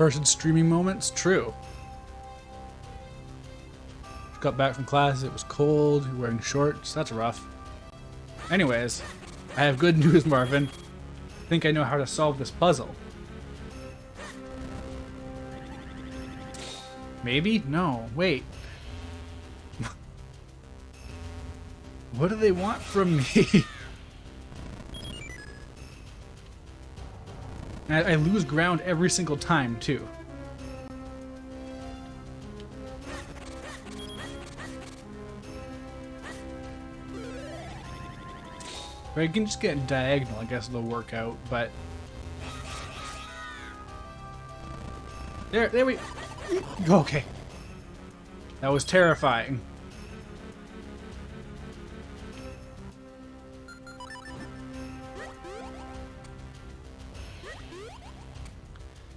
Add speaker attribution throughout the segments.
Speaker 1: Cursed streaming moments? True. Got back from class, it was cold, wearing shorts, that's rough. Anyways, I have good news, Marvin. I think I know how to solve this puzzle. Maybe? No, wait. What do they want from me? I lose ground every single time, too. Or I can just get diagonal, I guess it'll work out, but... There we... Okay. That was terrifying.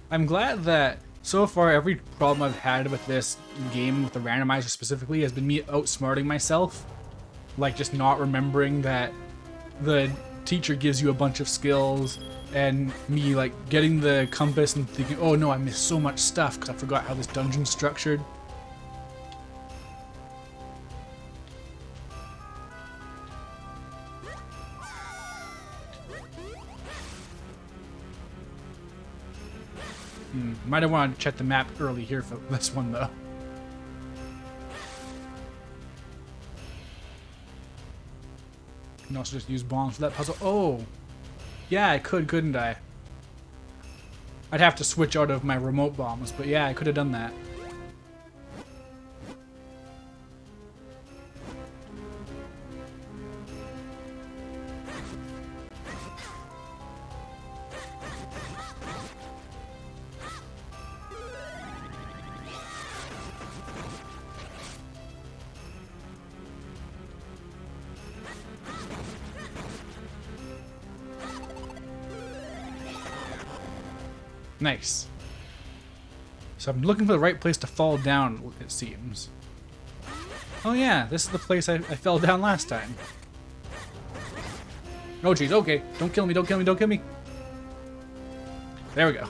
Speaker 1: I'm glad that so far every problem I've had with this game, with the randomizer specifically, has been me outsmarting myself. Like just not remembering that the teacher gives you a bunch of skills, and me like getting the compass and thinking, oh no, I missed so much stuff because I forgot how this dungeon's structured. Might have wanted to check the map early here for this one though. You can also just use bombs for that puzzle. Oh! Yeah, I could, couldn't I? I'd have to switch out of my remote bombs, but yeah, I could have done that. Nice. So I'm looking for the right place to fall down, it seems. Oh yeah, this is the place I fell down last time. Oh jeez, okay. Don't kill me, don't kill me, don't kill me. There we go.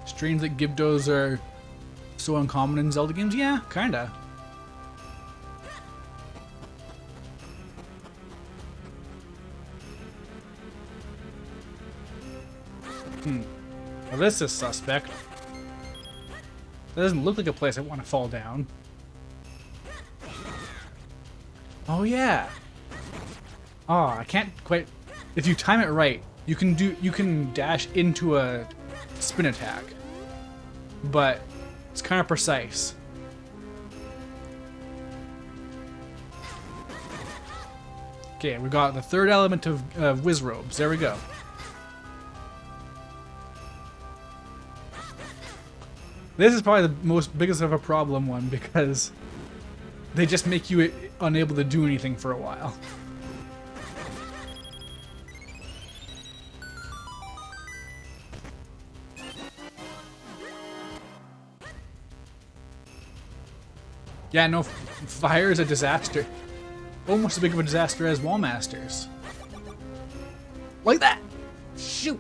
Speaker 1: Strange that Gibdos are so uncommon in Zelda games? Yeah, kinda. Well, this is suspect. That doesn't look like a place I want to fall down. Oh yeah. Oh, I can't quite. If you time it right, you can dash into a spin attack, but it's kind of precise. Okay, we got the third element of whiz robes. There we go. This is probably the most biggest of a problem one because they just make you unable to do anything for a while. Yeah, no, fire is a disaster. Almost as big of a disaster as wall masters. Like that! Shoot!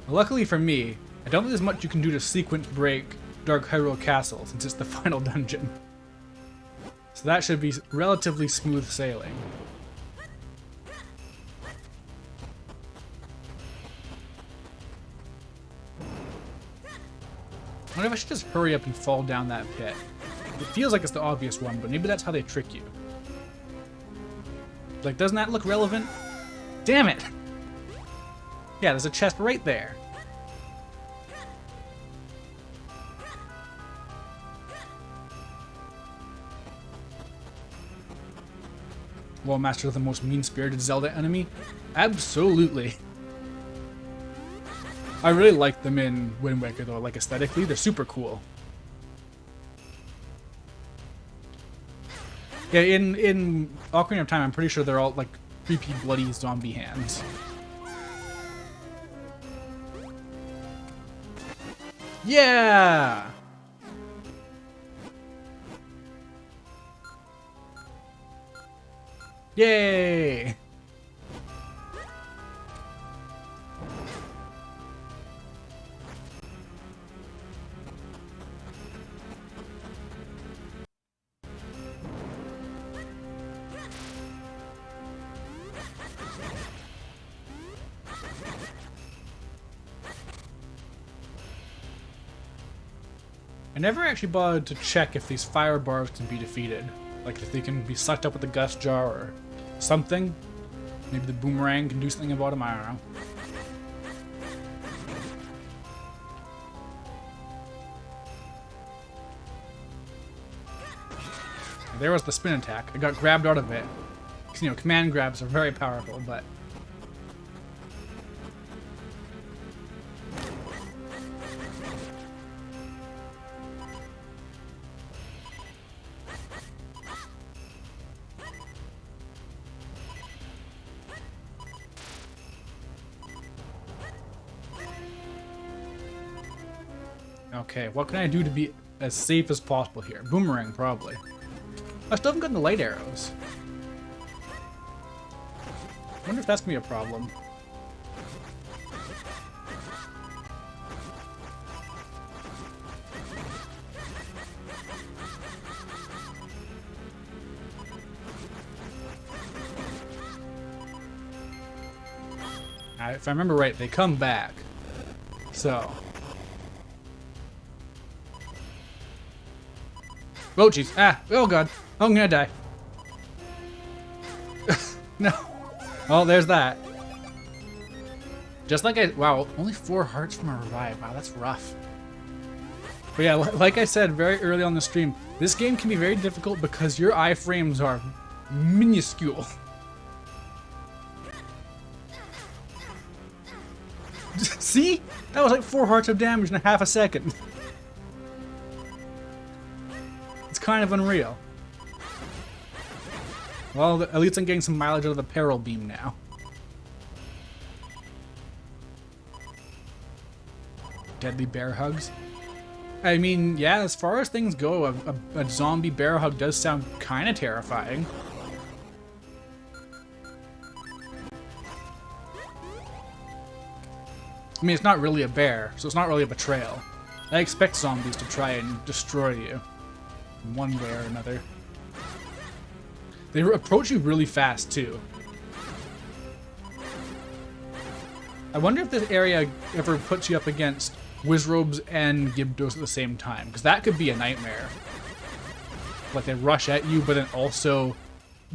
Speaker 1: Luckily for me, I don't think there's much you can do to sequence break Dark Hyrule Castle since it's the final dungeon. So that should be relatively smooth sailing. I wonder if I should just hurry up and fall down that pit. It feels like it's the obvious one, but maybe that's how they trick you. Like, doesn't that look relevant? Damn it! Yeah, there's a chest right there. Wall Master is the most mean-spirited Zelda enemy? Absolutely. I really like them in Wind Waker though, like aesthetically, they're super cool. Yeah, in Ocarina of Time, I'm pretty sure they're all like creepy, bloody zombie hands. Yeah! Yay! I never actually bothered to check if these fire bars can be defeated. Like if they can be sucked up with the gust jar or something. Maybe the boomerang can do something about them, I don't know. There was the spin attack. I got grabbed out of it. Because, you know, command grabs are very powerful, but... Okay, what can I do to be as safe as possible here? Boomerang, probably. I still haven't gotten the light arrows. I wonder if that's gonna be a problem. If I remember right, they come back. So... Oh jeez. Ah! Oh god. Oh, I'm gonna die. No. Oh, there's that. Just like I... Wow, only 4 hearts from a revive. Wow, that's rough. But yeah, like I said very early on the stream, this game can be very difficult because your iframes are minuscule. See? That was like 4 hearts of damage in a half a second. It's kind of unreal. Well, at least I'm getting some mileage out of the peril beam now. Deadly bear hugs. I mean, yeah, as far as things go, a zombie bear hug does sound kind of terrifying. I mean, it's not really a bear, so it's not really a betrayal. I expect zombies to try and destroy you, in one way or another. They approach you really fast, too. I wonder if this area ever puts you up against Wizrobes and Gibdos at the same time, because that could be a nightmare. Like, they rush at you, but then also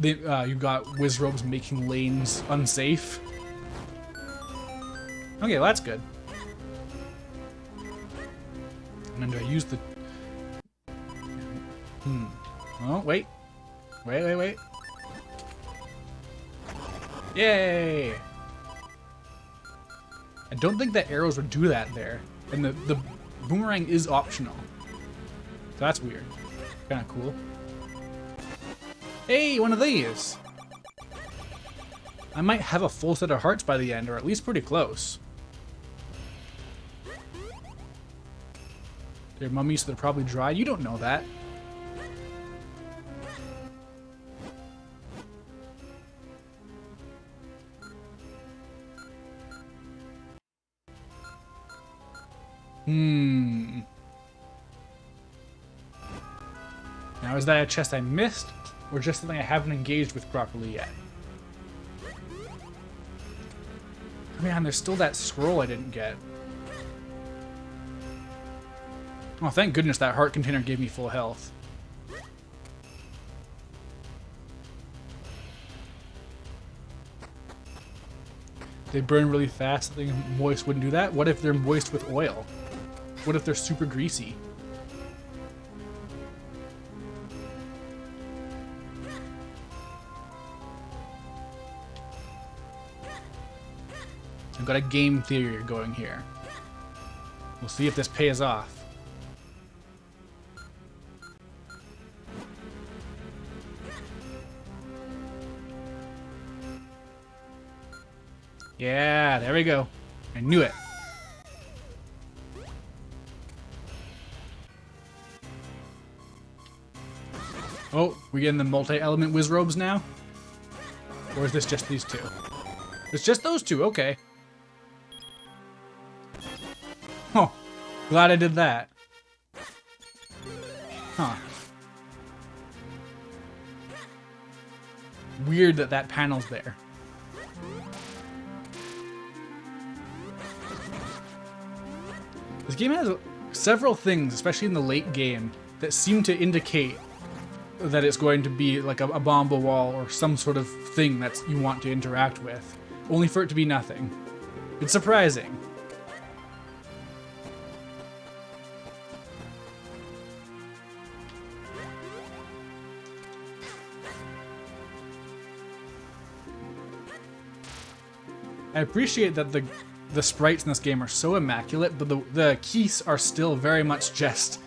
Speaker 1: you've got Wizrobes making lanes unsafe. Okay, well, that's good. And then do I use the... Oh, wait. Wait. Yay! I don't think that arrows would do that there. And the boomerang is optional. So that's weird. Kinda cool. Hey, one of these! I might have a full set of hearts by the end, or at least pretty close. They're mummies, so they're probably dry. You don't know that. Now, is that a chest I missed, or just something I haven't engaged with properly yet? Man, there's still that scroll I didn't get. Oh, thank goodness that heart container gave me full health. They burn really fast. Something moist wouldn't do that. What if they're moist with oil? What if they're super greasy? I've got a game theory going here. We'll see if this pays off. Yeah, there we go. I knew it. Oh, we getting the multi-element whiz robes now? Or is this just these two? It's just those two, okay. Oh, glad I did that. Huh. Weird that that panel's there. This game has several things, especially in the late game, that seem to indicate that it's going to be like a bomb wall or some sort of thing that you want to interact with, only for it to be nothing. It's surprising. I appreciate that the sprites in this game are so immaculate, but the keys are still very much just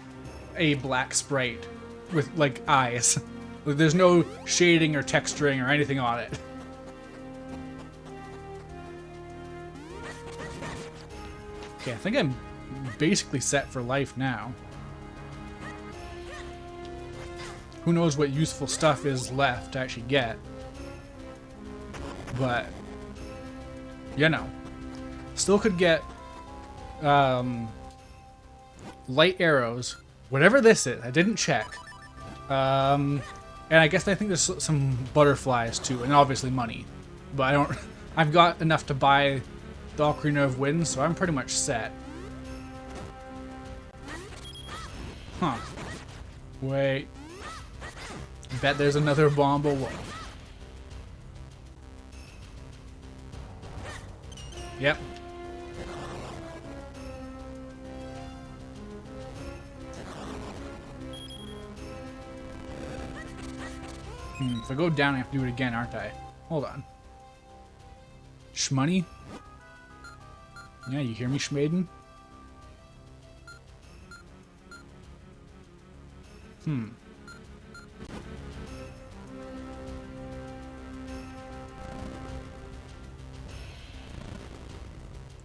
Speaker 1: a black sprite with like eyes. There's no shading or texturing or anything on it. Okay, I think I'm basically set for life now. Who knows what useful stuff is left to actually get. But, you know, still could get light arrows, whatever this is. I didn't check. And I guess I think there's some butterflies too, and obviously money. But I don't. I've got enough to buy the Ocarina of Wind, so I'm pretty much set. Huh. Wait. Bet there's another Bomba Wolf. Yep. If I go down, I have to do it again, aren't I? Hold on. Shmoney? Yeah, you hear me, Schmaden?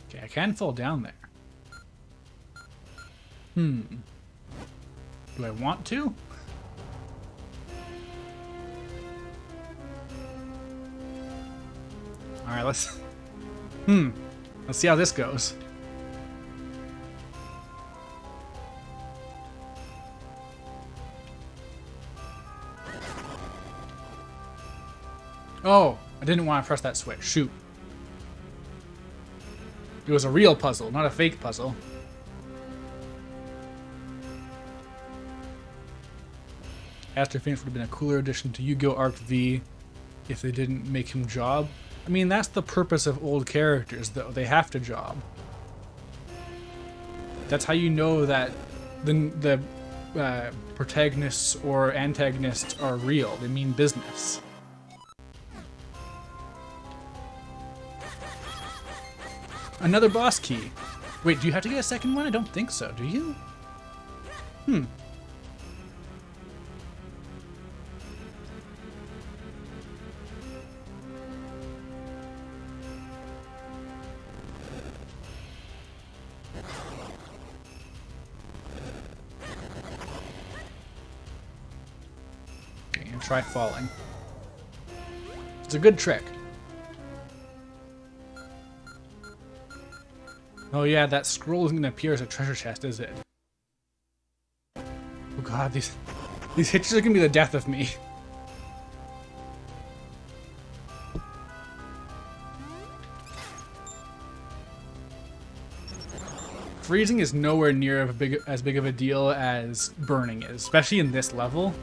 Speaker 1: Okay, I can fall down there. Do I want to? Alright, let's see how this goes. Oh, I didn't want to press that switch. Shoot. It was a real puzzle, not a fake puzzle. Aster Phoenix would have been a cooler addition to Yu-Gi-Oh! Arc V if they didn't make him job. I mean, that's the purpose of old characters, though. They have to job. That's how you know that the protagonists or antagonists are real. They mean business. Another boss key. Wait, do you have to get a second one? I don't think so. Do you? Okay, and try falling. It's a good trick. Oh yeah, that scroll isn't gonna appear as a treasure chest, is it? Oh god, these hitches are gonna be the death of me. Freezing is nowhere near as big of a deal as burning is, especially in this level.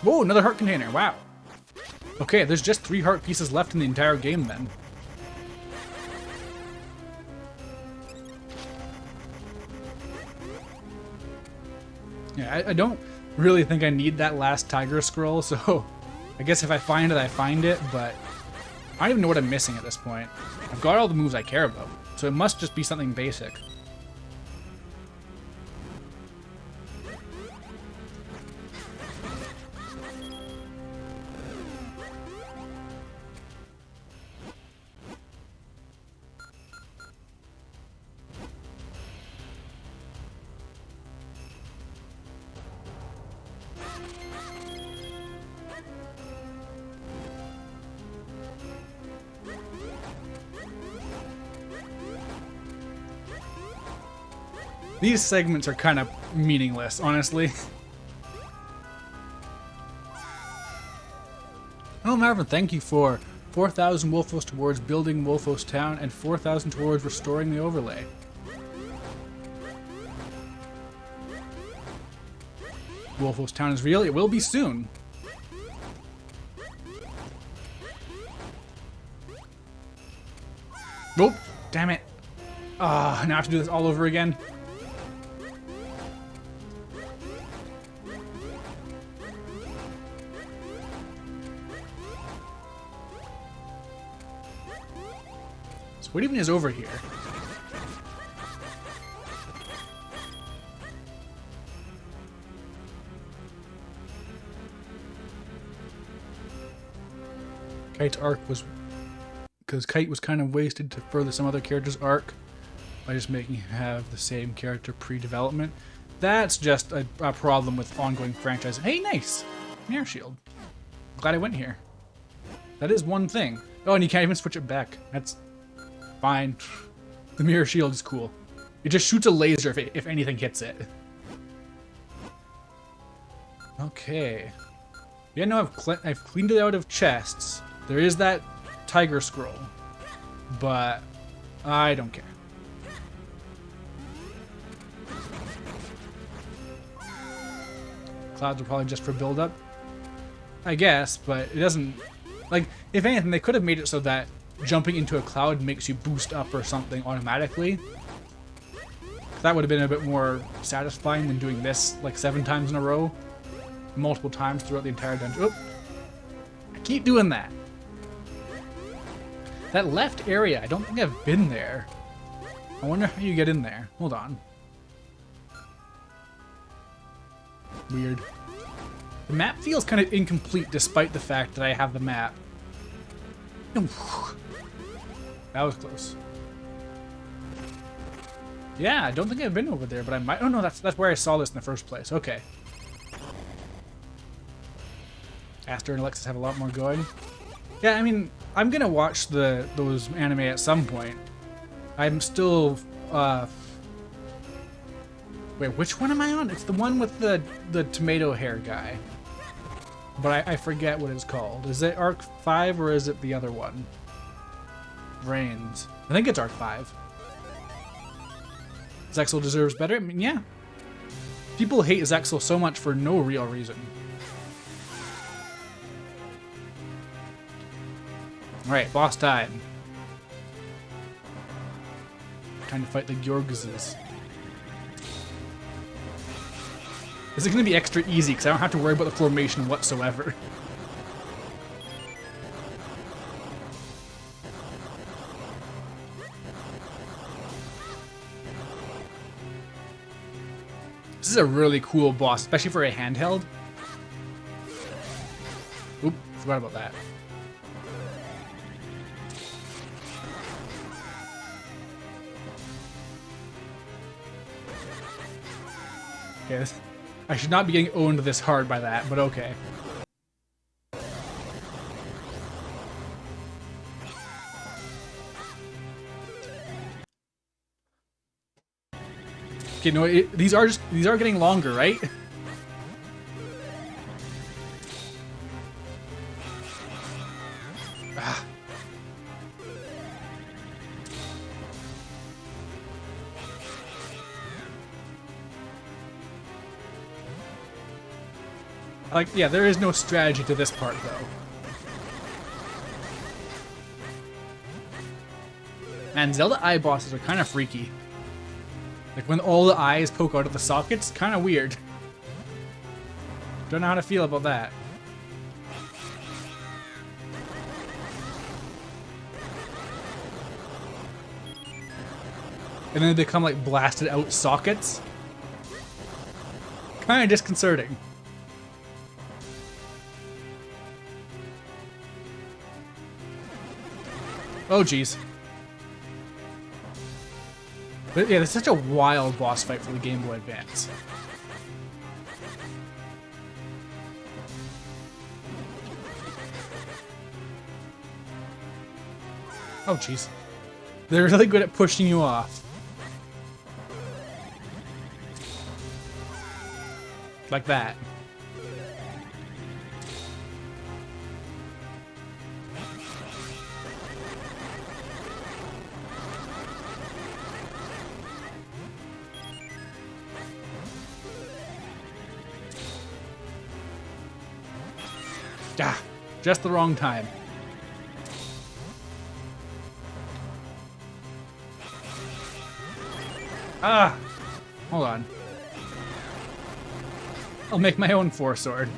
Speaker 1: Whoa, another heart container, wow. Okay, there's just 3 heart pieces left in the entire game then. Yeah, I don't really think I need that last tiger scroll, so I guess if I find it, I find it, but I don't even know what I'm missing at this point. I've got all the moves I care about, so it must just be something basic. These segments are kind of meaningless, honestly. Oh, Marvin, thank you for 4,000 Wolfos towards building Wolfos Town and 4,000 towards restoring the overlay. Wolfos Town is real. It will be soon. Nope. Damn it. Ah, now I have to do this all over again. So what even is over here? Kite's arc was... because Kite was kind of wasted to further some other character's arc by just making him have the same character pre-development. That's just a problem with ongoing franchise. Hey, nice! Mirror Shield. Glad I went here. That is one thing. Oh, and you can't even switch it back. That's fine. The Mirror Shield is cool. It just shoots a laser if anything hits it. Okay. Yeah, no, I've cleaned it out of chests. There is that Tiger Scroll, but I don't care. Clouds are probably just for build-up, I guess, but it doesn't... Like, if anything, they could have made it so that jumping into a cloud makes you boost up or something automatically. That would have been a bit more satisfying than doing this, like, 7 times in a row. Multiple times throughout the entire dungeon. Oop! I keep doing that. That left area, I don't think I've been there. I wonder how you get in there. Hold on. Weird. The map feels kind of incomplete despite the fact that I have the map. That was close. Yeah, I don't think I've been over there, but I might... Oh no, that's where I saw this in the first place. Okay. Aster and Alexis have a lot more going. Yeah, I mean, I'm gonna watch those anime at some point. I'm still... Wait, which one am I on? It's the one with the tomato hair guy. But I forget what it's called. Is it Arc 5 or is it the other one? Reigns. I think it's Arc 5. Zexel deserves better? I mean, yeah. People hate Zexel so much for no real reason. Alright, boss time. Trying to fight the Gyorgzes. This is going to be extra easy because I don't have to worry about the formation whatsoever. This is a really cool boss, especially for a handheld. Oop, forgot about that. Okay, I should not be getting owned this hard by that, but okay. Okay, no, these are getting longer, right? Ah. Like, yeah, there is no strategy to this part, though. Man, Zelda eye bosses are kind of freaky. Like, when all the eyes poke out of the sockets, kind of weird. Don't know how to feel about that. And then they become, like, blasted out sockets. Kind of disconcerting. Oh, jeez. But yeah, this is such a wild boss fight for the Game Boy Advance. Oh, jeez. They're really good at pushing you off. Like that. Ah, just the wrong time. Ah! Hold on. I'll make my own 4-sword.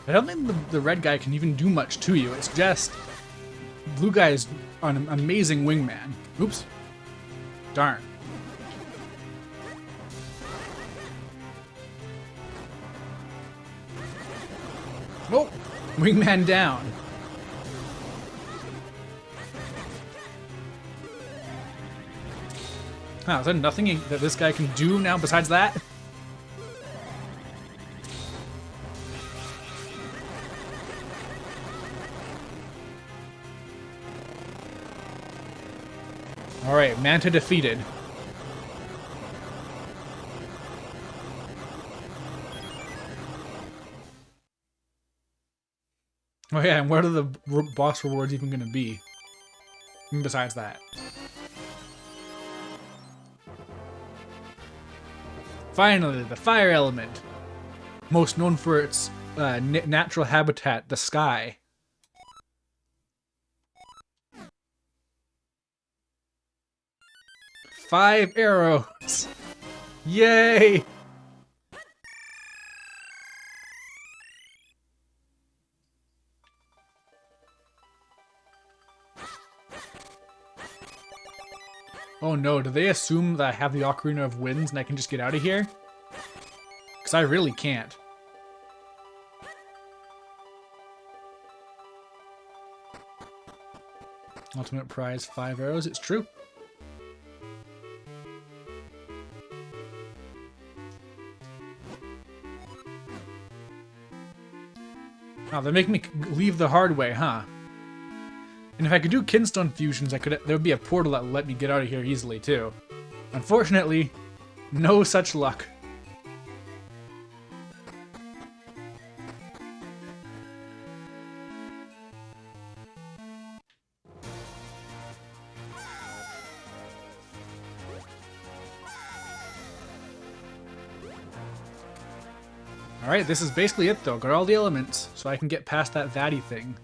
Speaker 1: I don't think the red guy can even do much to you. It's just blue guy is an amazing wingman. Oops. Darn. Oh! Wingman down. Wow, is there nothing that this guy can do now besides that? Alright, Manta defeated. Oh yeah, and what are the boss rewards even going to be? Besides that. Finally, the fire element. Most known for its natural habitat, the sky. Five arrows! Yay! Oh no, do they assume that I have the Ocarina of Winds and I can just get out of here? Because I really can't. Ultimate prize, 5 arrows, it's true. Oh, they make me leave the hard way, huh? And if I could do Kinstone fusions, there would be a portal that would let me get out of here easily, too. Unfortunately, no such luck. Alright, this is basically it though. Got all the elements, so I can get past that Vatty thing.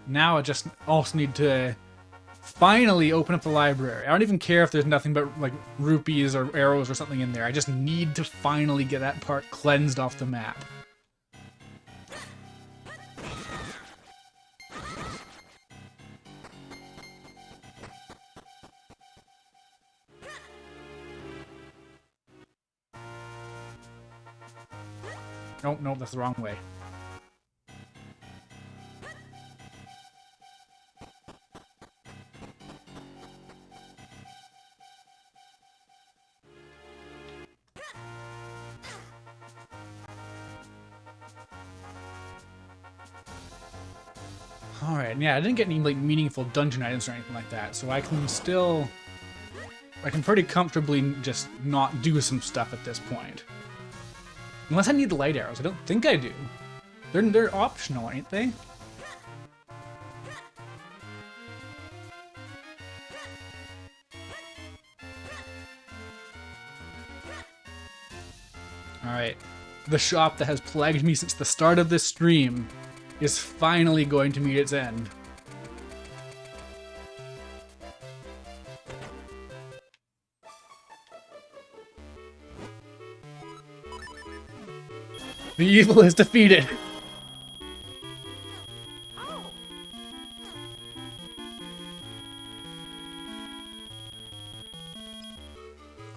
Speaker 1: Now I just also need to finally open up the library. I don't even care if there's nothing but like rupees or arrows or something in there. I just need to finally get that part cleansed off the map. Oh, no, that's the wrong way. Alright, yeah, I didn't get any like meaningful dungeon items or anything like that, so I can pretty comfortably just not do some stuff at this point. Unless I need the light arrows. I don't think I do. They're optional, ain't they? Alright. The shop that has plagued me since the start of this stream is finally going to meet its end. The evil is defeated.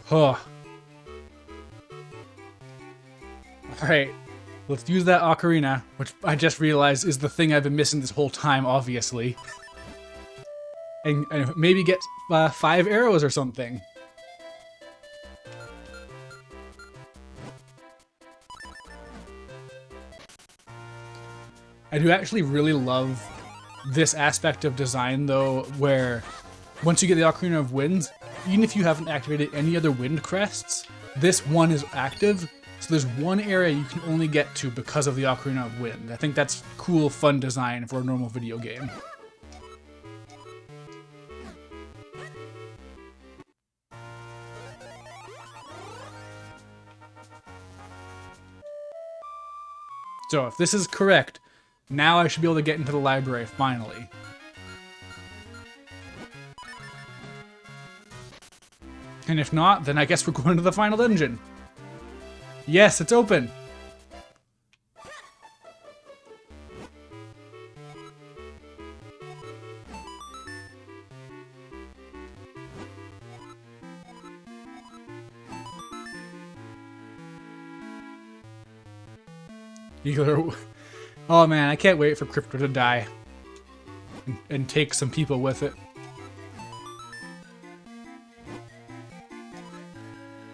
Speaker 1: Huh. Alright, let's use that ocarina, which I just realized is the thing I've been missing this whole time, obviously. And maybe get 5 arrows or something. I do actually really love this aspect of design, though, where once you get the Ocarina of Winds, even if you haven't activated any other wind crests, this one is active. So there's one area you can only get to because of the Ocarina of Wind. I think that's cool, fun design for a normal video game. So if this is correct, now I should be able to get into the library finally. And if not, then I guess we're going to the final dungeon. Yes, it's open. Oh man, I can't wait for Crypto to die and take some people with it.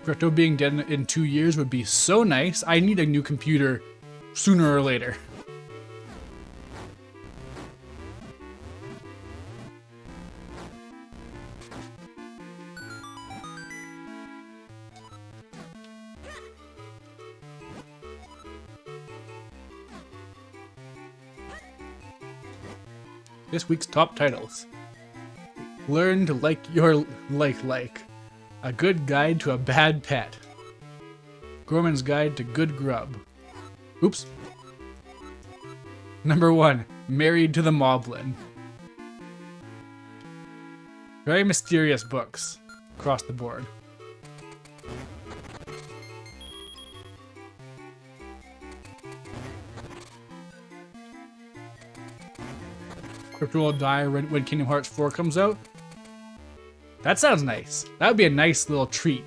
Speaker 1: Crypto being dead in 2 years would be so nice. I need a new computer sooner or later. This week's top titles. Learn to like your like. A good guide to a bad pet. Gorman's Guide to Good Grub. Oops. Number 1. Married to the Moblin. Very mysterious books across the board. Crypto will die when Kingdom Hearts 4 comes out. That sounds nice. That would be a nice little treat.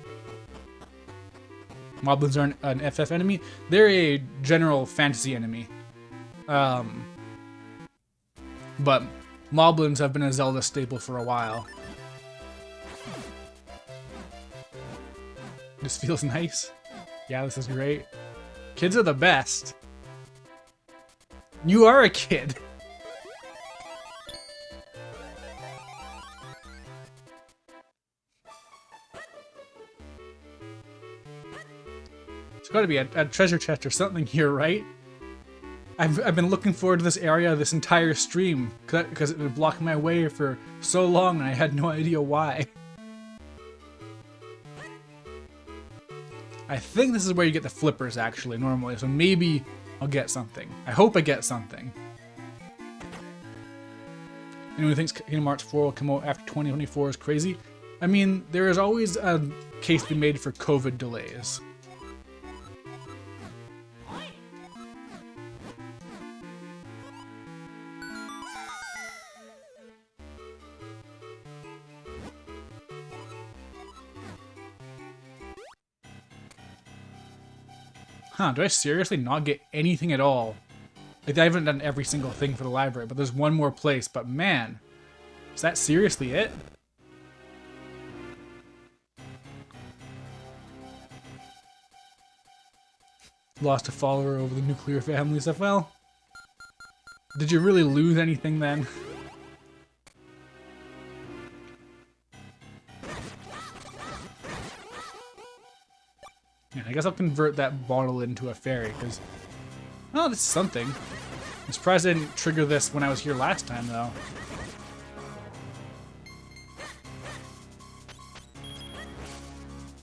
Speaker 1: Moblins are an FF enemy. They're a general fantasy enemy. But Moblins have been a Zelda staple for a while. This feels nice. Yeah, this is great. Kids are the best. You are a kid. There's got to be a treasure chest or something here, right? I've been looking forward to this area this entire stream because it's been blocking my way for so long and I had no idea why. I think this is where you get the flippers actually normally, so maybe I'll get something. I hope I get something. Anyone who thinks Kingdom Hearts 4 will come out after 2024 is crazy. I mean, there is always a case to be made for COVID delays. Huh, do I seriously not get anything at all? Like, I haven't done every single thing for the library, but there's one more place, but man, is that seriously it? Lost a follower over the nuclear family stuff. Well, did you really lose anything then? Yeah, I guess I'll convert that bottle into a fairy, because... Oh, this is something. I'm surprised I didn't trigger this when I was here last time, though.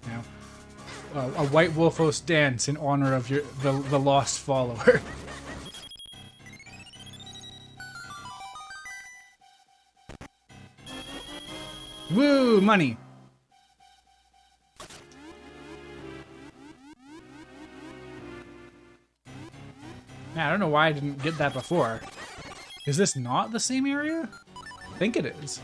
Speaker 1: Now, a White Wolfos dance in honor of the lost follower. Woo! Money! Man, I don't know why I didn't get that before. Is this not the same area? I think it is.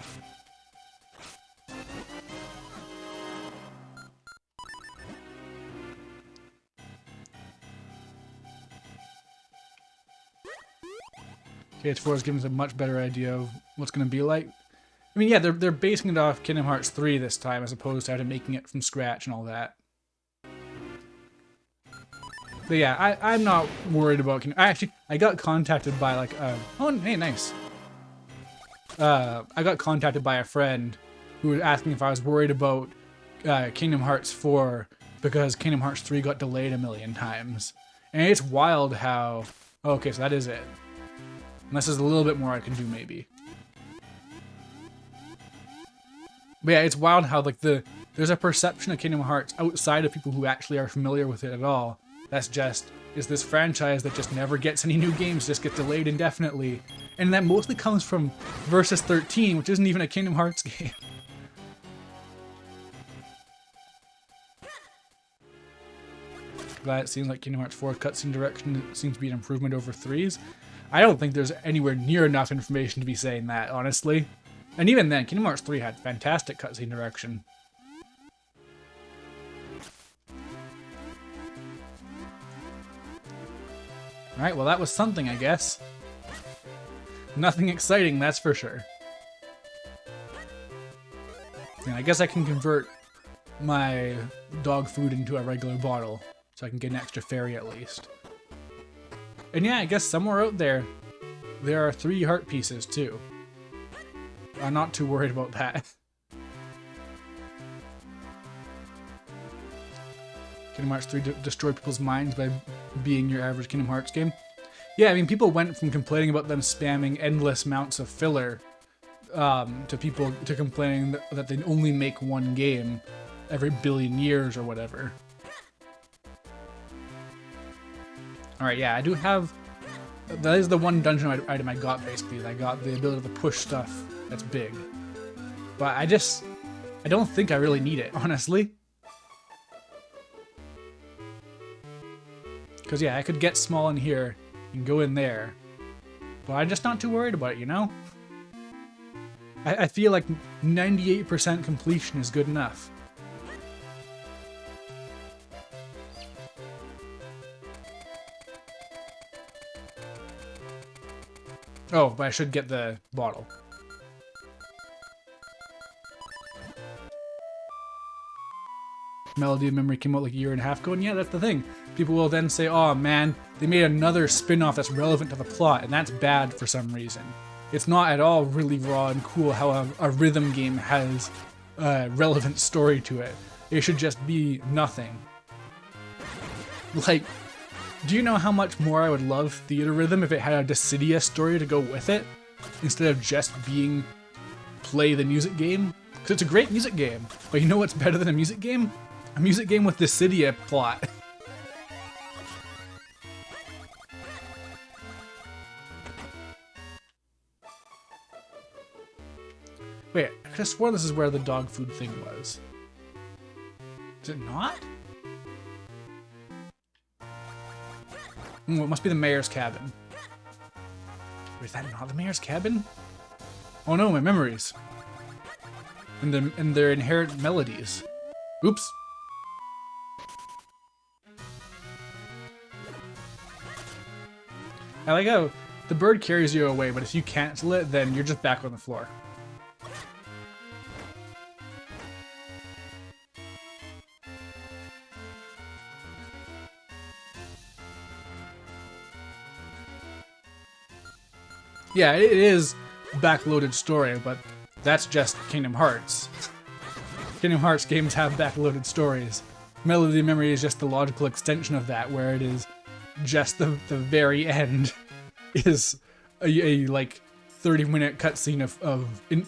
Speaker 1: KH4 is giving us a much better idea of what's going to be like. I mean, yeah, they're basing it off Kingdom Hearts 3 this time, as opposed to making it from scratch and all that. But yeah, I'm not worried about... I got contacted by like... oh, hey, nice. I got contacted by a friend who was asking if I was worried about Kingdom Hearts 4 because Kingdom Hearts 3 got delayed a million times. And it's wild how... Oh, okay, so that is it. Unless there's a little bit more I can do, maybe. But yeah, it's wild how like there's a perception of Kingdom Hearts outside of people who actually are familiar with it at all. That's just, is this franchise that just never gets any new games, just gets delayed indefinitely. And that mostly comes from Versus 13, which isn't even a Kingdom Hearts game. Glad it seems like Kingdom Hearts 4 cutscene direction seems to be an improvement over 3's. I don't think there's anywhere near enough information to be saying that, honestly. And even then, Kingdom Hearts 3 had fantastic cutscene direction. Alright, well that was something, I guess. Nothing exciting, that's for sure. And I guess I can convert my dog food into a regular bottle, so I can get an extra fairy at least. And yeah, I guess somewhere out there, there are 3 heart pieces too. I'm not too worried about that. Kingdom Hearts 3 destroy people's minds by being your average Kingdom Hearts game. Yeah, I mean, people went from complaining about them spamming endless amounts of filler to people to complaining that they only make one game every billion years or whatever. Alright, yeah, I do have... That is the one dungeon item I got, basically. I got the ability to push stuff that's big. But I don't think I really need it, honestly. Because yeah, I could get small in here and go in there. But I'm just not too worried about it, you know? I feel like 98% completion is good enough. Oh, but I should get the bottle. Melody of Memory came out like a year and a half ago, and yeah, that's the thing. People will then say, oh man, they made another spin-off that's relevant to the plot, and that's bad for some reason. It's not at all really raw and cool how a rhythm game has a relevant story to it. It should just be nothing. Like, do you know how much more I would love Theater Rhythm if it had a Dissidia story to go with it, instead of just being play the music game? Because it's a great music game, but you know what's better than a music game? A music game with Dissidia plot. Wait, I could have sworn this is where the dog food thing was. Is it not? It must be the mayor's cabin. Wait, is that not the mayor's cabin? Oh no, my memories. And their inherent melodies. Oops. I like how the bird carries you away, but if you cancel it, then you're just back on the floor. Yeah, it is backloaded story, but that's just Kingdom Hearts. Kingdom Hearts games have backloaded stories. Melody of Memory is just the logical extension of that, where it is just the very end is a like 30-minute cutscene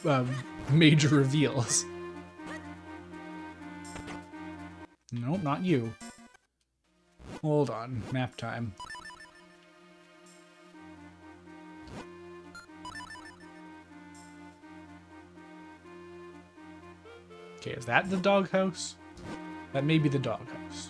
Speaker 1: of major reveals. Nope, not you. Hold on, map time. Okay, is that the doghouse? That may be the doghouse.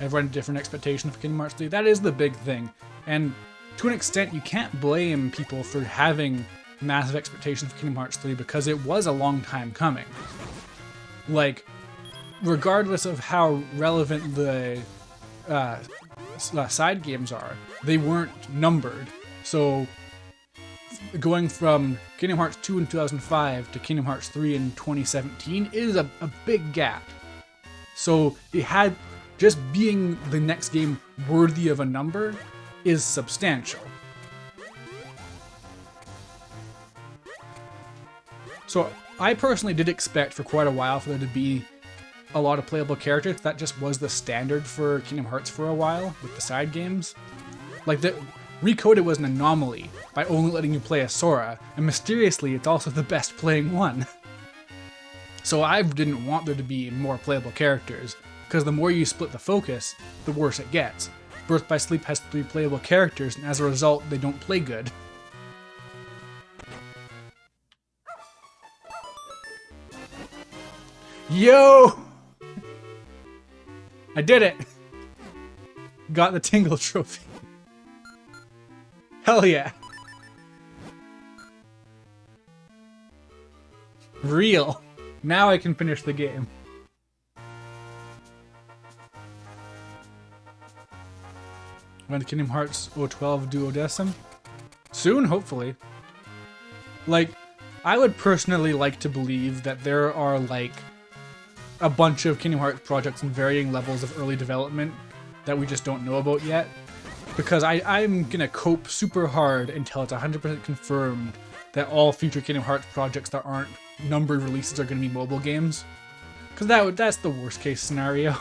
Speaker 1: Everyone had a different expectation for Kingdom Hearts 3. That is the big thing. And to an extent, you can't blame people for having massive expectations for Kingdom Hearts 3 because it was a long time coming. Like, regardless of how relevant the side games are, they weren't numbered. So going from Kingdom Hearts 2 in 2005 to Kingdom Hearts 3 in 2017 is a big gap. So it had, just being the next game worthy of a number is substantial. So I personally did expect for quite a while for there to be a lot of playable characters. That just was the standard for Kingdom Hearts for a while with the side games. Like, the Recoded was an anomaly by only letting you play as Sora, and mysteriously it's also the best playing one. So I didn't want there to be more playable characters, because the more you split the focus, the worse it gets. Birth by Sleep has 3 playable characters, and as a result, they don't play good. Yo! I did it! Got the Tingle Trophy. Hell yeah! Real. Now I can finish the game. When the Kingdom Hearts 012 Duodecim? Soon, hopefully. Like, I would personally like to believe that there are, like, a bunch of Kingdom Hearts projects in varying levels of early development that we just don't know about yet. Because I'm gonna cope super hard until it's 100% confirmed that all future Kingdom Hearts projects that aren't numbered releases are gonna be mobile games. Because that's the worst case scenario.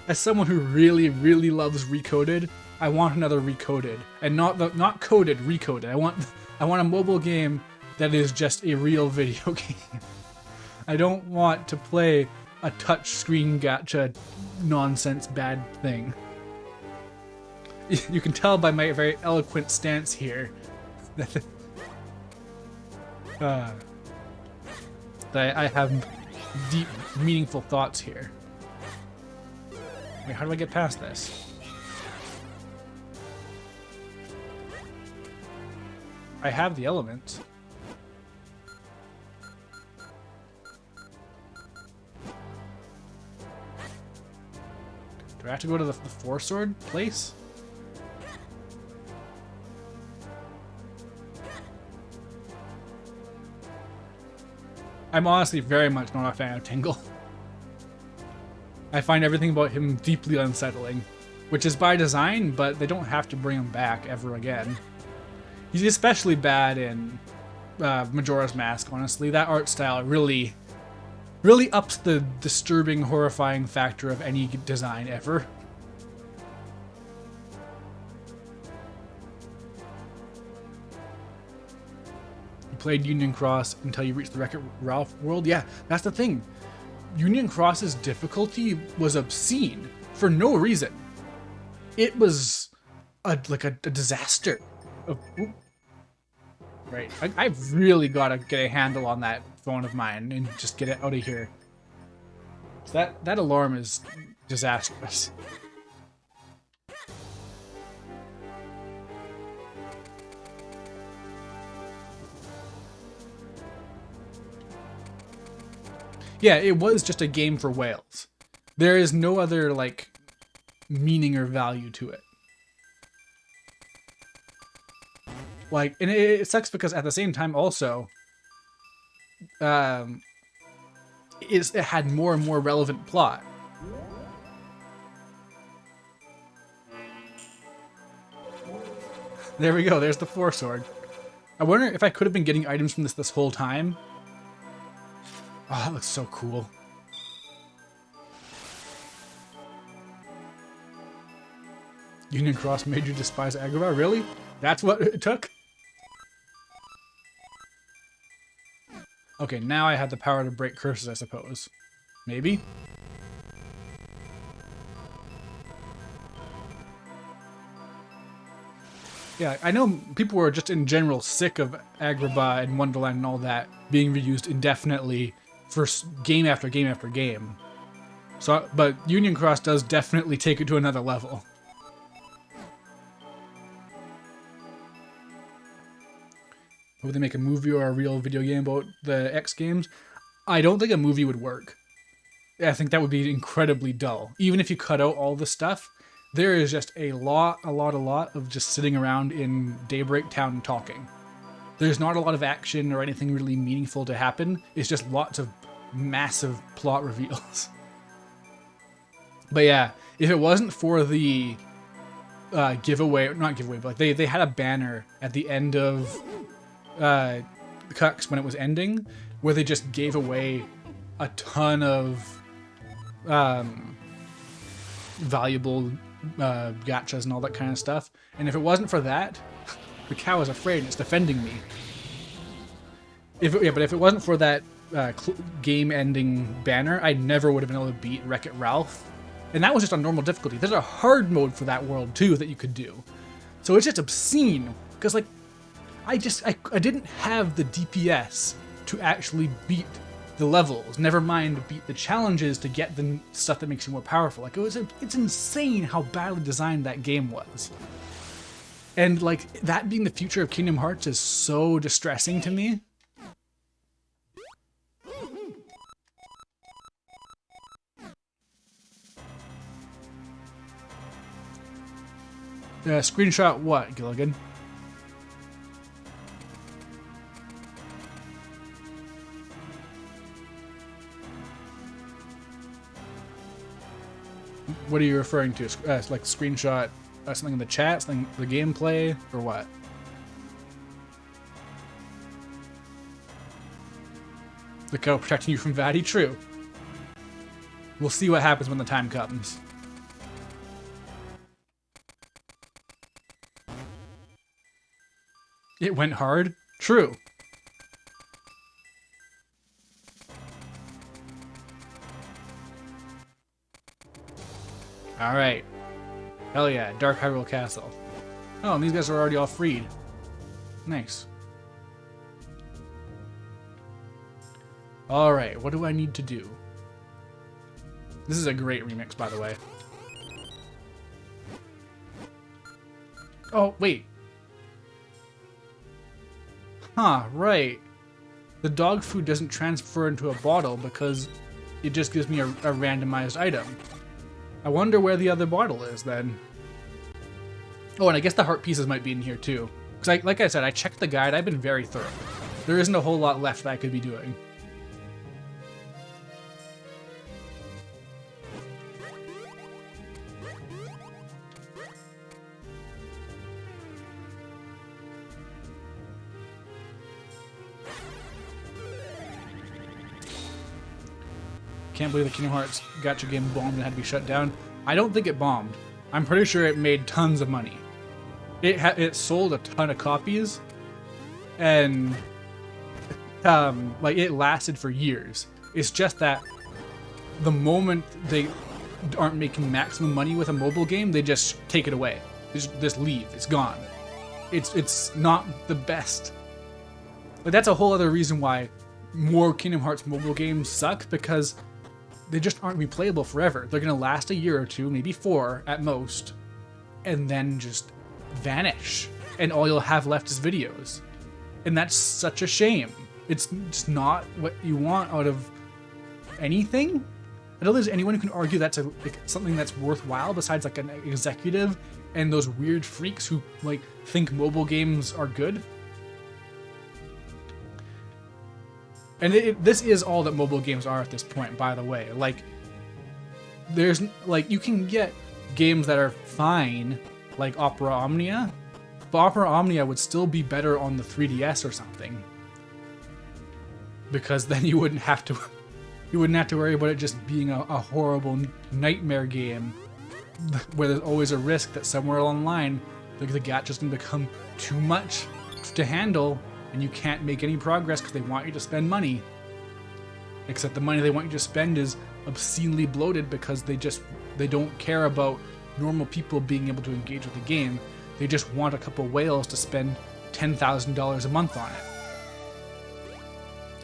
Speaker 1: As someone who really, really loves Recoded, I want another Recoded. And not coded, Recoded. I want a mobile game that is just a real video game. I don't want to play a touchscreen gacha nonsense bad thing. You can tell by my very eloquent stance here that I have deep, meaningful thoughts here. Wait, how do I get past this? I have the elements. Do I have to go to the four-sword place? I'm honestly very much not a fan of Tingle. I find everything about him deeply unsettling, which is by design, but they don't have to bring him back ever again. He's especially bad in Majora's Mask, honestly. That art style really ups the disturbing, horrifying factor of any design ever. You played Union Cross until you reached the Wreck-It Ralph world? Yeah, that's the thing. Union Cross's difficulty was obscene for no reason. It was like a disaster. Right, I've really got to get a handle on that phone of mine and just get it out of here. So that alarm is disastrous. Yeah, it was just a game for whales. There is no other, like, meaning or value to it. Like, and it sucks because at the same time also, it had more and more relevant plot. There we go, there's the four sword. I wonder if I could have been getting items from this whole time. Oh, that looks so cool. Union Cross made you despise Agrabah? Really? That's what it took? Okay, now I have the power to break curses, I suppose. Maybe? Yeah, I know people were just in general sick of Agrabah and Wonderland and all that being reused indefinitely for game after game after game. So, but Union Cross does definitely take it to another level. Would they make a movie or a real video game about the X games? I don't think a movie would work. I think that would be incredibly dull. Even if you cut out all the stuff, there is just a lot of just sitting around in Daybreak Town and talking. There's not a lot of action or anything really meaningful to happen. It's just lots of massive plot reveals. But yeah, if it wasn't for the giveaway, not giveaway, but like they had a banner at the end of Cucks when it was ending, where they just gave away a ton of valuable gachas and all that kind of stuff. And if it wasn't for that, the cow is afraid and it's defending me. But if it wasn't for that game-ending banner, I never would have been able to beat Wreck-It Ralph. And that was just on normal difficulty. There's a hard mode for that world too that you could do. So it's just obscene because like I didn't have the DPS to actually beat the levels. Never mind beat the challenges to get the stuff that makes you more powerful. Like it's insane how badly designed that game was. And like that being the future of Kingdom Hearts is so distressing to me. Screenshot what, Gilligan? What are you referring to? Like screenshot something in the chat, something the gameplay, or what? The cow protecting you from Vaati? True. We'll see what happens when the time comes. It went hard? True. Alright. Hell yeah, Dark Hyrule Castle. Oh, and these guys are already all freed. Nice. Alright, what do I need to do? This is a great remix, by the way. Oh, wait. Huh, right. The dog food doesn't transfer into a bottle because it just gives me a randomized item. I wonder where the other bottle is then. Oh, and I guess the heart pieces might be in here too. Because like I said, I checked the guide. I've been very thorough. There isn't a whole lot left that I could be doing. Can't believe the Kingdom Hearts gacha game bombed and had to be shut down. I don't think it bombed. I'm pretty sure it made tons of money. It sold a ton of copies, and like it lasted for years. It's just that the moment they aren't making maximum money with a mobile game, they just take it away. They just leave. It's gone. It's not the best. But that's a whole other reason why more Kingdom Hearts mobile games suck, because they just aren't replayable forever. They're gonna last a year or two, maybe 4 at most, and then just vanish. And all you'll have left is videos. And that's such a shame. It's just not what you want out of anything. I don't think there's anyone who can argue that's something that's worthwhile besides like an executive and those weird freaks who like think mobile games are good. And this is all that mobile games are at this point, by the way. Like, there's, like, you can get games that are fine, like Opera Omnia, but Opera Omnia would still be better on the 3DS or something. Because then you wouldn't have to worry about it just being a horrible nightmare game where there's always a risk that somewhere along the line, the gacha's gonna become too much to handle, and you can't make any progress because they want you to spend money. Except the money they want you to spend is obscenely bloated because they don't care about normal people being able to engage with the game. They just want a couple whales to spend $10,000 a month on it.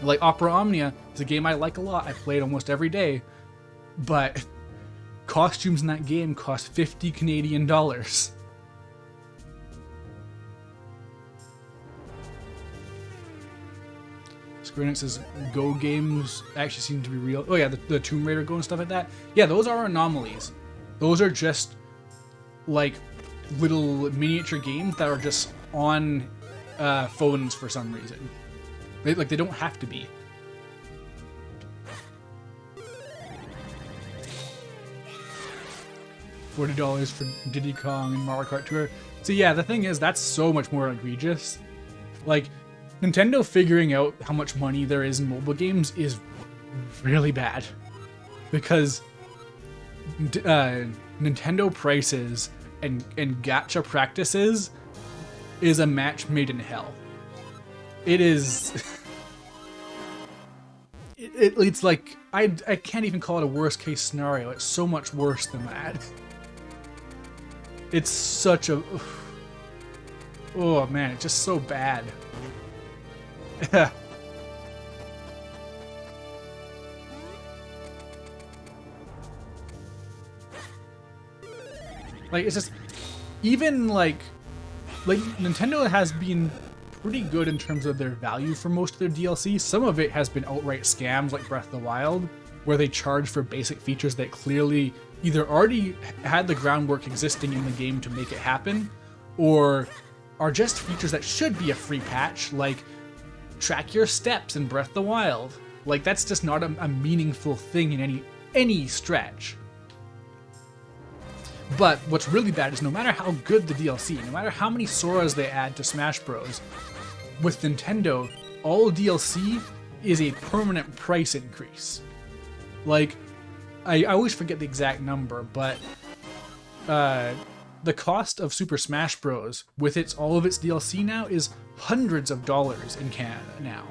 Speaker 1: Like Opera Omnia is a game I like a lot. I play it almost every day, but costumes in that game cost 50 Canadian dollars. Square Enix's Go games actually seem to be real. Oh yeah, the Tomb Raider Go and stuff like that. Yeah, those are anomalies. Those are just like little miniature games that are just on phones for some reason. They don't have to be. $40 for Diddy Kong and Mario Kart Tour. So yeah, the thing is, that's so much more egregious. Like, Nintendo figuring out how much money there is in mobile games is really bad. Because Nintendo prices and gacha practices is a match made in hell. It is... it's like, I can't even call it a worst case scenario. It's so much worse than that. It's such a... Oh man, it's just so bad. Like, it's just... Even like Nintendo has been pretty good in terms of their value for most of their DLC. Some of it has been outright scams like Breath of the Wild, where they charge for basic features that clearly either already had the groundwork existing in the game to make it happen, or are just features that should be a free patch, like track your steps in Breath of the Wild. Like, that's just not a meaningful thing in any stretch. But what's really bad is no matter how good the DLC, no matter how many Soras they add to Smash Bros, with Nintendo, all DLC is a permanent price increase. Like, I always forget the exact number, but the cost of Super Smash Bros. With all of its DLC now is hundreds of dollars in Canada now.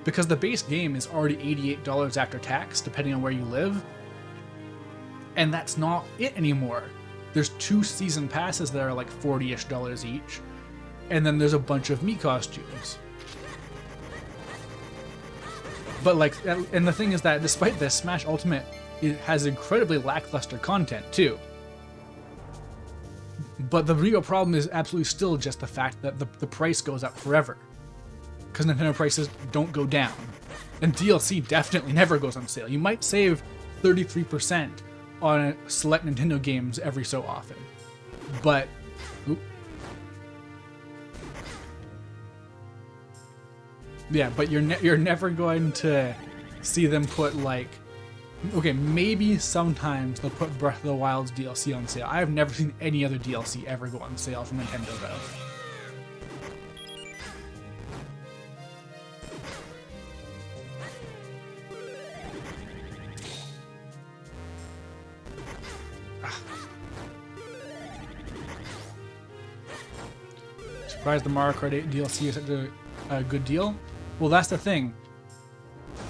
Speaker 1: Because the base game is already $88 after tax, depending on where you live. And that's not it anymore. There's 2 season passes that are like $40-ish each. And then there's a bunch of Mii costumes. But like, and the thing is that despite this, Smash Ultimate has incredibly lackluster content too. But the real problem is absolutely still just the fact that the price goes up forever. Because Nintendo prices don't go down. And DLC definitely never goes on sale. You might save 33% on select Nintendo games every so often. But... yeah, but you're never going to see them put like... Okay, maybe sometimes they'll put Breath of the Wild's DLC on sale. I have never seen any other DLC ever go on sale from Nintendo though. Surprised the Mario Kart 8 DLC is such a good deal? Well, that's the thing.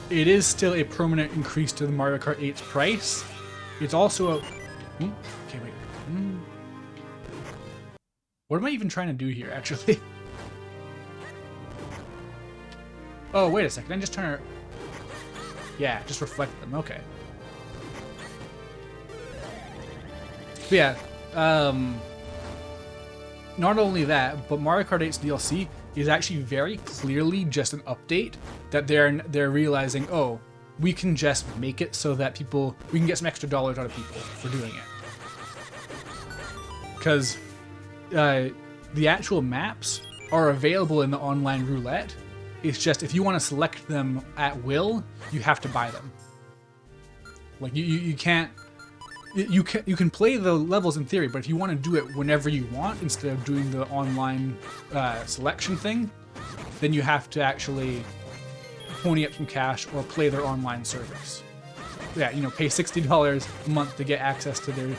Speaker 1: It is still a permanent increase to the Mario Kart 8's price. It's also a... Okay, wait. What am I even trying to do here, actually? Oh, wait a second. I'm just trying to... Yeah, just reflect them. Okay. But yeah, not only that, but Mario Kart 8's DLC is actually very clearly just an update that they're realizing, oh, we can just make it so that we can get some extra dollars out of people for doing it. Because the actual maps are available in the online roulette. It's just if you want to select them at will, you have to buy them. Like you can't. You can play the levels in theory, but if you want to do it whenever you want instead of doing the online selection thing, then you have to actually pony up some cash or play their online service. Yeah, pay $60 a month to get access to their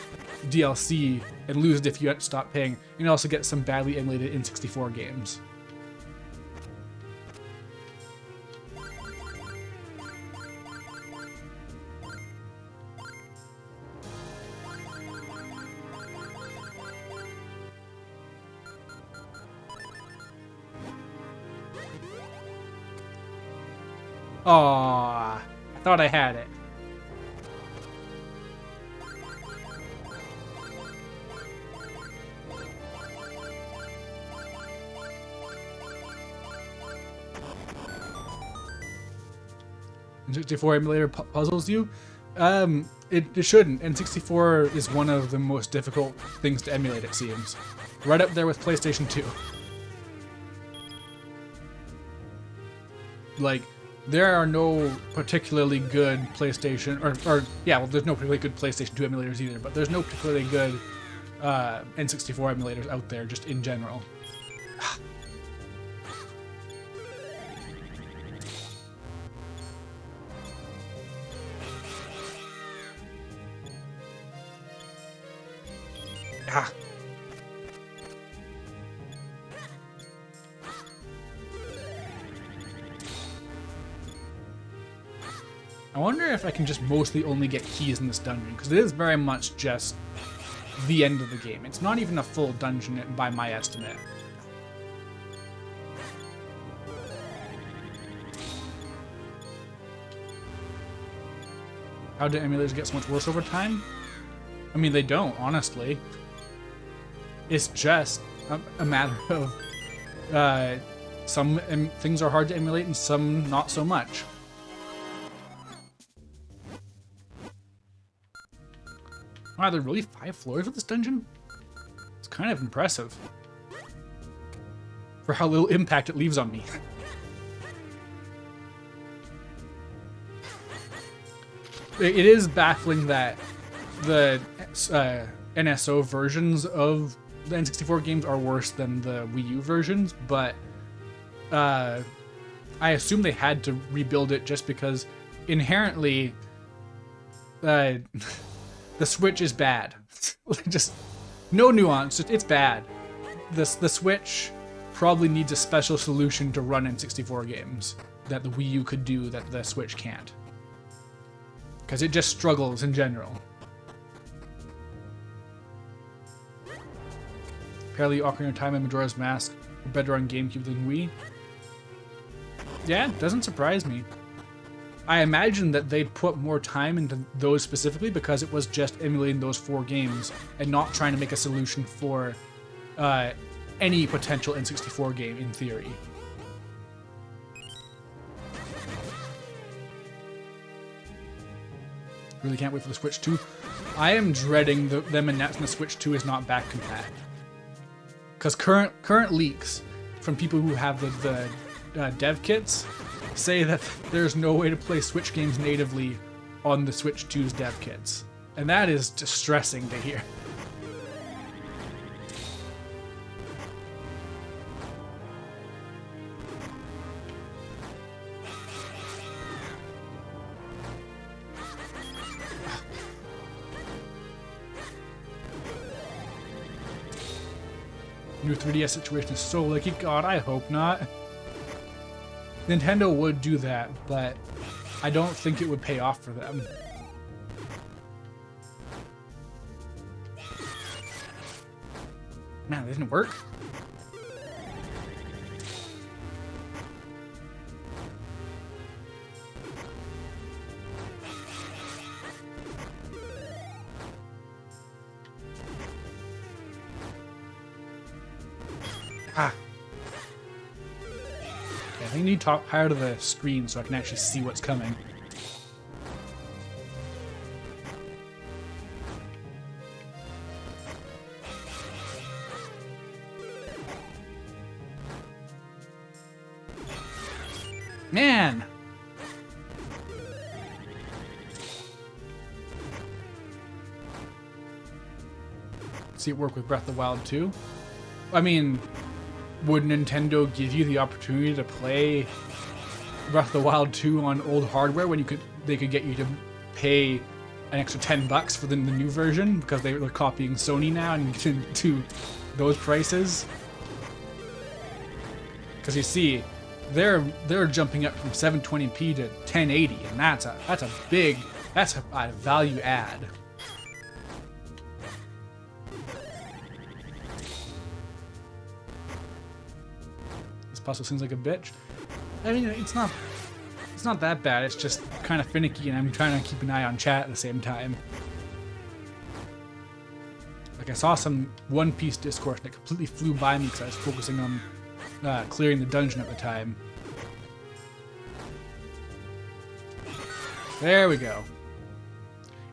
Speaker 1: DLC and lose it if you stop paying, and also get some badly emulated N64 games. Aww, I thought I had it. N64 emulator puzzles you? It shouldn't. N64 is one of the most difficult things to emulate, it seems. Right up there with PlayStation 2. Like, there are no particularly good PlayStation, or yeah, well, there's no particularly good PlayStation 2 emulators either, but there's no particularly good N64 emulators out there, just in general. Ah. I wonder if I can just mostly only get keys in this dungeon, because it is very much just the end of the game. It's not even a full dungeon by my estimate. How do emulators get so much worse over time? I mean, they don't, honestly. It's just a matter of some things are hard to emulate and some not so much. Wow, there are really 5 floors of this dungeon? It's kind of impressive. For how little impact it leaves on me. It is baffling that the NSO versions of the N64 games are worse than the Wii U versions, but I assume they had to rebuild it just because inherently the Switch is bad. Just no nuance, it's bad. The Switch probably needs a special solution to run N64 games that the Wii U could do that the Switch can't. Because it just struggles in general. Apparently Ocarina of Time and Majora's Mask are better on GameCube than Wii. Yeah, it doesn't surprise me. I imagine that they'd put more time into those specifically because it was just emulating those 4 games and not trying to make a solution for any potential N64 game in theory. Really can't wait for the Switch 2. I am dreading them announcing the Switch 2 is not back compat. Because current leaks from people who have the dev kits say that there's no way to play Switch games natively on the Switch 2's dev kits. And that is distressing to hear. New 3DS situation is so lucky. God, I hope not. Nintendo would do that, but I don't think it would pay off for them. Man, that didn't work. Ah. Okay, I think you need to talk higher to the screen so I can actually see what's coming. Man! See it work with Breath of the Wild 2? I mean, would Nintendo give you the opportunity to play Breath of the Wild 2 on old hardware when they could get you to pay an extra $10 for the new version because they're copying Sony now and to those prices? Because you see, they're jumping up from 720p to 1080, and that's a value add. This puzzle seems like a bitch. I mean, it's not that bad. It's just kind of finicky, and I'm trying to keep an eye on chat at the same time. Like, I saw some One Piece discourse and it completely flew by me because I was focusing on clearing the dungeon at the time. There we go.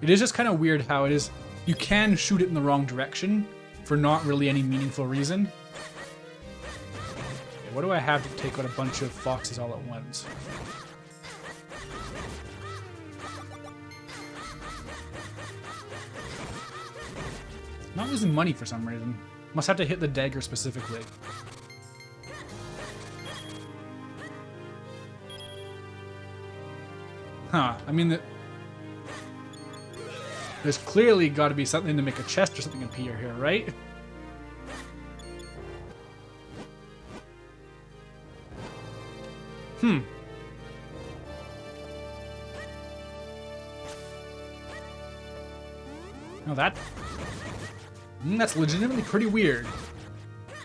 Speaker 1: It is just kind of weird how it is. You can shoot it in the wrong direction for not really any meaningful reason. Okay, what do I have to take out a bunch of foxes all at once? Not losing money for some reason. Must have to hit the dagger specifically. Huh, I mean, there's clearly got to be something to make a chest or something appear here, right? No, that's legitimately pretty weird.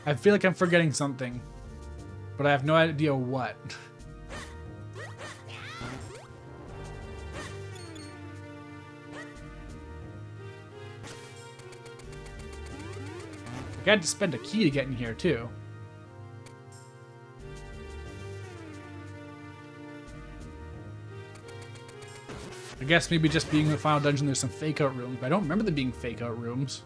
Speaker 1: I feel like I'm forgetting something, but I have no idea what. I had to spend a key to get in here, too. I guess maybe just being in the final dungeon, there's some fake-out rooms, but I don't remember there being fake-out rooms.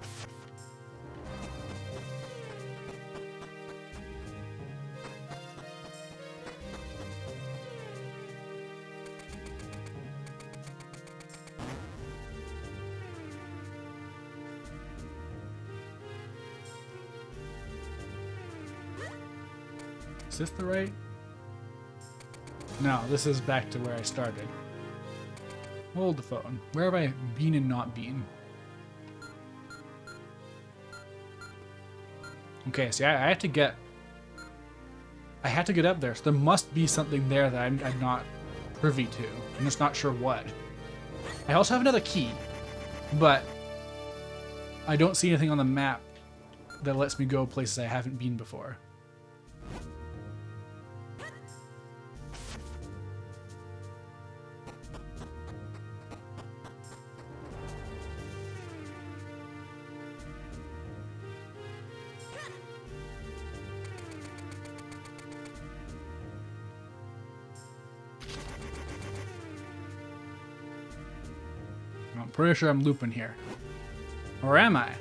Speaker 1: Is this the right? No, this is back to where I started. Hold the phone. Where have I been and not been? Okay, see, I had to get up there, so there must be something there that I'm not privy to. I'm just not sure what. I also have another key, but I don't see anything on the map that lets me go places I haven't been before. I'm pretty sure I'm looping here. Or am I?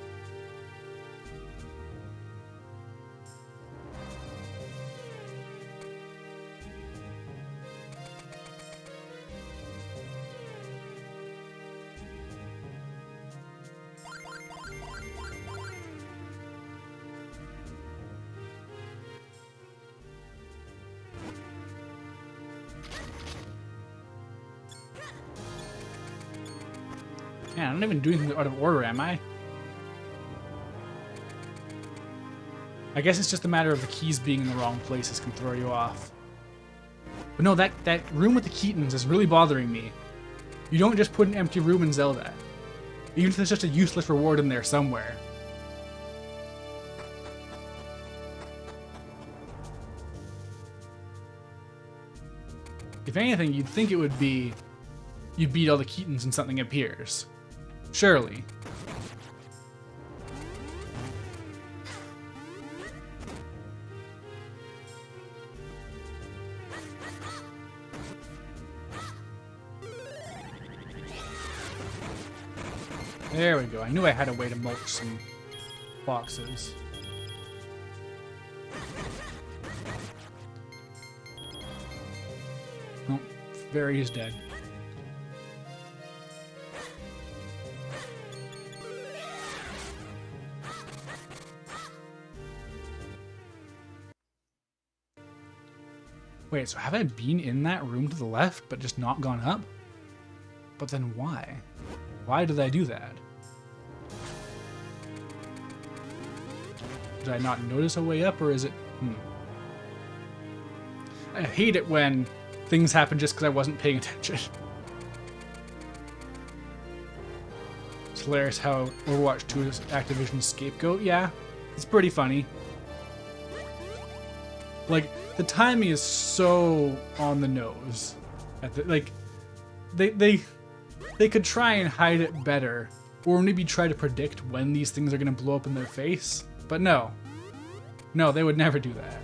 Speaker 1: Man, I'm not even doing anything out of order, am I? I guess it's just a matter of the keys being in the wrong places can throw you off. But no, that room with the Keatons is really bothering me. You don't just put an empty room in Zelda. Even if there's just a useless reward in there somewhere. If anything, you'd think it would be you beat all the Keatons and something appears. Surely. There we go. I knew I had a way to mulch some boxes. Nope. Fairy's dead. Wait, so have I been in that room to the left, but just not gone up? But then why? Why did I do that? Did I not notice a way up, or is it... I hate it when things happen just because I wasn't paying attention. It's hilarious how Overwatch 2 is Activision's scapegoat. Yeah, it's pretty funny. Like, the timing is so on the nose. Like, they could try and hide it better, or maybe try to predict when these things are going to blow up in their face. But no, they would never do that.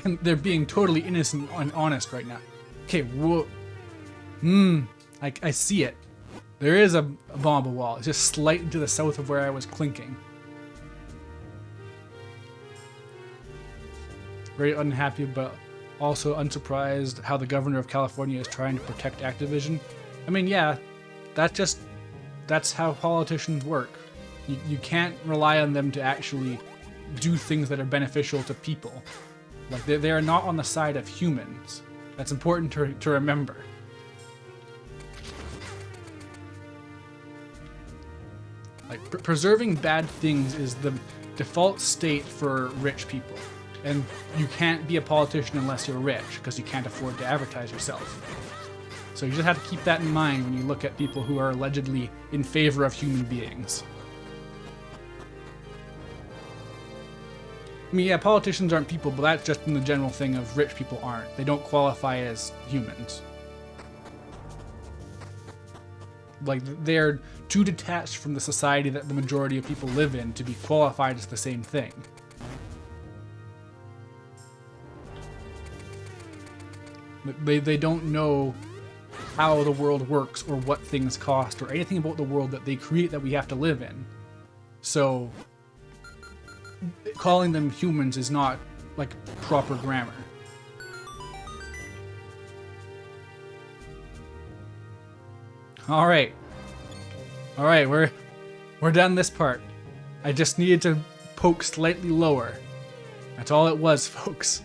Speaker 1: And they're being totally innocent and honest right now. Okay, whoa. I see it. There is a bombable wall. It's just slightly to the south of where I was clinking. very unhappy, but also unsurprised how the governor of California is trying to protect Activision. I mean, yeah, that's how politicians work. You can't rely on them to actually do things that are beneficial to people. Like, they are not on the side of humans. That's important to remember. Like, preserving bad things is the default state for rich people. And you can't be a politician unless you're rich, because you can't afford to advertise yourself. So you just have to keep that in mind when you look at people who are allegedly in favor of human beings. I mean, yeah, politicians aren't people, but that's just in the general thing of rich people aren't. They don't qualify as humans. Like, they're too detached from the society that the majority of people live in to be qualified as the same thing. They don't know how the world works or what things cost or anything about the world that they create that we have to live in. So calling them humans is not like proper grammar. All right, we're done this part. I just needed to poke slightly lower. That's all it was, folks.